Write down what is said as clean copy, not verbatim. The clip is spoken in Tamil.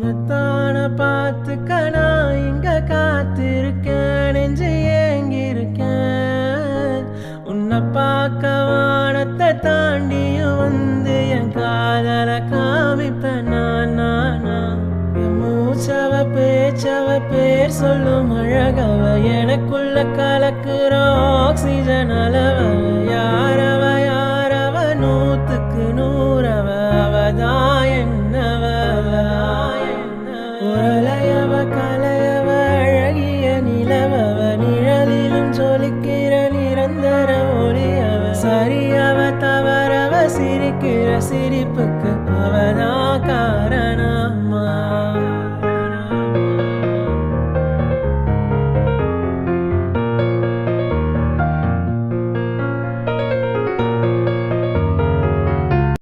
உன்னத்தான பார்த்துக்க நான் இங்க காத்திருக்கேன், நெஞ்சு ஏங்கிருக்கேன். உன்னை பார்க்க வானத்தை தாண்டியும் வந்து என் காதல காமிப்பேன் நான். என் மூச்சவ பேச்சவ பேர் சொல்லும் அழகவ, எனக்குள்ள கலக்குற ஆக்சிஜன் அளவ. யாரவ யாரவ நூத்துக்கு நூறவ, அவதான் என்னவ. உரலையவ கலையவ அழகிய நிலவவ, நிழலிலும் ஜொலிக்கிற நிரந்தர ஒளியவ. சரியவ தவறவ சிரிக்கிற சிரிப்புக்கு அவதான் காரணமா.